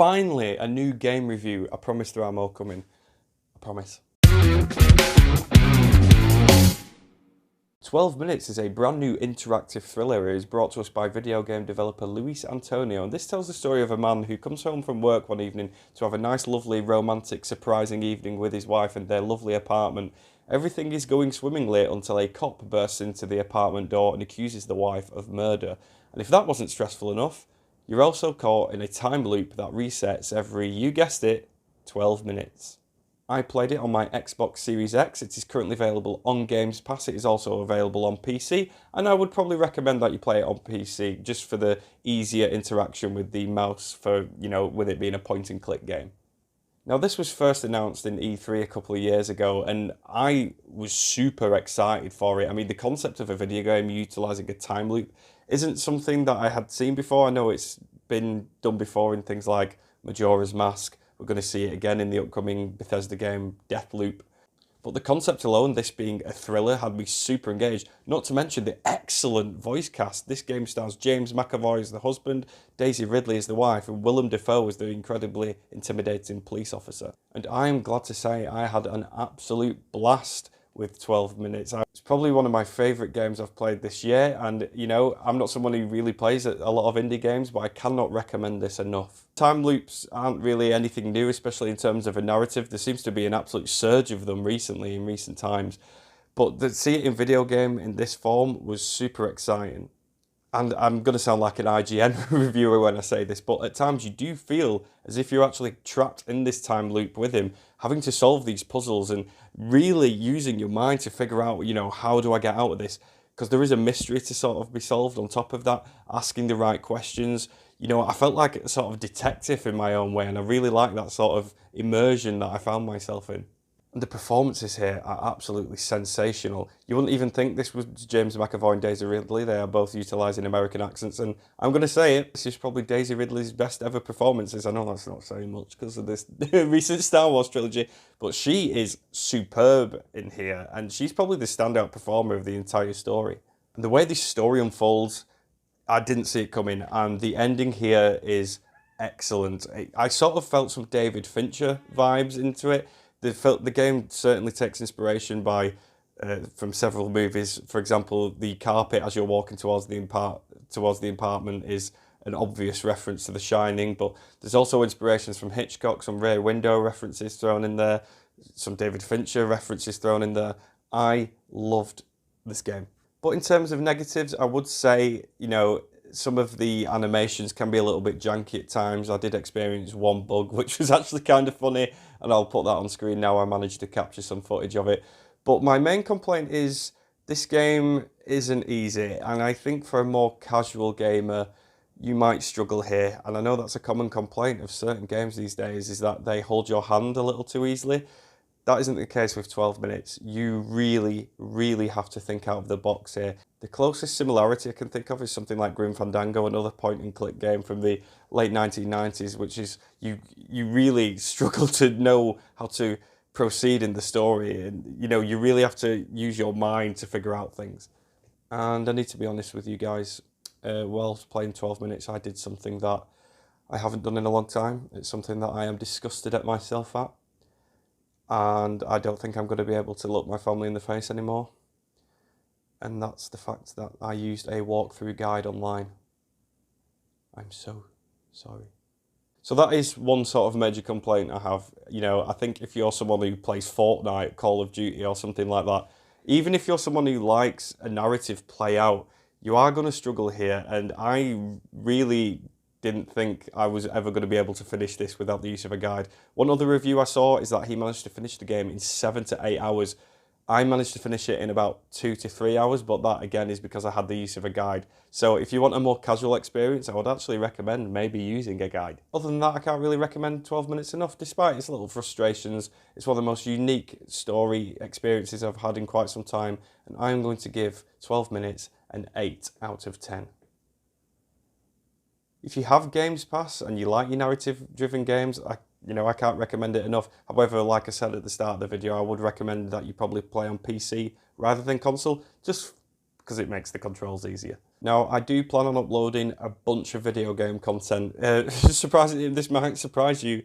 Finally, a new game review. I promise there are more coming. I promise. 12 Minutes is a brand new interactive thriller. It is brought to us by video game developer Luis Antonio, and this tells the story of a man who comes home from work one evening to have a nice, lovely, romantic, surprising evening with his wife in their lovely apartment. Everything is going swimmingly until a cop bursts into the apartment door and accuses the wife of murder. And if that wasn't stressful enough, you're also caught in a time loop that resets every, you guessed it, 12 minutes. I played it on my Xbox Series X. It is currently available on Games Pass. It is also available on PC, and I would probably recommend that you play it on PC just for the easier interaction with the mouse for, with it being a point and click game. Now, this was first announced in E3 a couple of years ago, and I was super excited for it. I mean, the concept of a video game utilising a time loop isn't something that I had seen before. I know it's been done before in things like Majora's Mask. We're going to see it again in the upcoming Bethesda game, Deathloop. But the concept alone, this being a thriller, had me super engaged. Not to mention the excellent voice cast. This game stars James McAvoy as the husband, Daisy Ridley as the wife, and Willem Dafoe as the incredibly intimidating police officer. And I am glad to say I had an absolute blast with 12 Minutes. It's probably one of my favourite games I've played this year, and I'm not someone who really plays a lot of indie games, but I cannot recommend this enough. Time loops aren't really anything new, especially in terms of a narrative. There seems to be an absolute surge of them recently, in recent times, but to see it in video game in this form was super exciting. And I'm going to sound like an IGN reviewer when I say this, but at times you do feel as if you're actually trapped in this time loop with him, having to solve these puzzles and really using your mind to figure out, how do I get out of this? Because there is a mystery to sort of be solved on top of that, asking the right questions. I felt like a sort of detective in my own way, and I really like that sort of immersion that I found myself in. The performances here are absolutely sensational. You wouldn't even think this was James McAvoy and Daisy Ridley. They are both utilising American accents, and I'm going to say it, this is probably Daisy Ridley's best ever performances. I know that's not saying much because of this recent Star Wars trilogy, but she is superb in here, and she's probably the standout performer of the entire story. And the way this story unfolds, I didn't see it coming, and the ending here is excellent. I sort of felt some David Fincher vibes into it. The game certainly takes inspiration from several movies. For example, the carpet as you're walking towards the apartment is an obvious reference to The Shining, but there's also inspirations from Hitchcock, some Rear Window references thrown in there, some David Fincher references thrown in there. I loved this game. But in terms of negatives, I would say, some of the animations can be a little bit janky at times. I did experience one bug, which was actually kind of funny, and I'll put that on screen now. I managed to capture some footage of it. But my main complaint is this game isn't easy, and I think for a more casual gamer, you might struggle here. And I know that's a common complaint of certain games these days, is that they hold your hand a little too easily. That isn't the case with 12 Minutes. You really, really have to think out of the box here. The closest similarity I can think of is something like Grim Fandango, another point-and-click game from the late 1990s, which is you really struggle to know how to proceed in the story, and you really have to use your mind to figure out things. And I need to be honest with you guys, while playing 12 Minutes, I did something that I haven't done in a long time. It's something that I am disgusted at myself at. And I don't think I'm going to be able to look my family in the face anymore. And that's the fact that I used a walkthrough guide online. I'm so sorry. So that is one sort of major complaint I have. I think if you're someone who plays Fortnite, Call of Duty or something like that, even if you're someone who likes a narrative play out, you are going to struggle here. And I really didn't think I was ever going to be able to finish this without the use of a guide. One other review I saw is that he managed to finish the game in 7 to 8 hours. I managed to finish it in about 2 to 3 hours, but that again is because I had the use of a guide. So if you want a more casual experience, I would actually recommend maybe using a guide. Other than that, I can't really recommend 12 Minutes enough, despite its little frustrations. It's one of the most unique story experiences I've had in quite some time, and I'm going to give 12 Minutes an 8 out of 10. If you have Games Pass and you like your narrative-driven games, I can't recommend it enough. However, like I said at the start of the video, I would recommend that you probably play on PC rather than console, just because it makes the controls easier. Now, I do plan on uploading a bunch of video game content. Surprisingly, this might surprise you.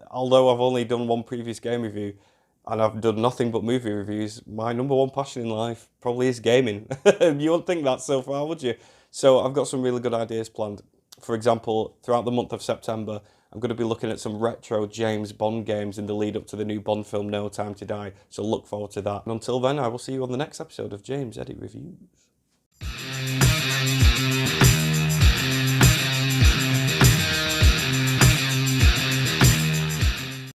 Although I've only done one previous game review and I've done nothing but movie reviews, my number one passion in life probably is gaming. You wouldn't think that so far, would you? So I've got some really good ideas planned. For example, throughout the month of September, I'm going to be looking at some retro James Bond games in the lead up to the new Bond film No Time to Die. So look forward to that. And until then, I will see you on the next episode of James Edit Reviews.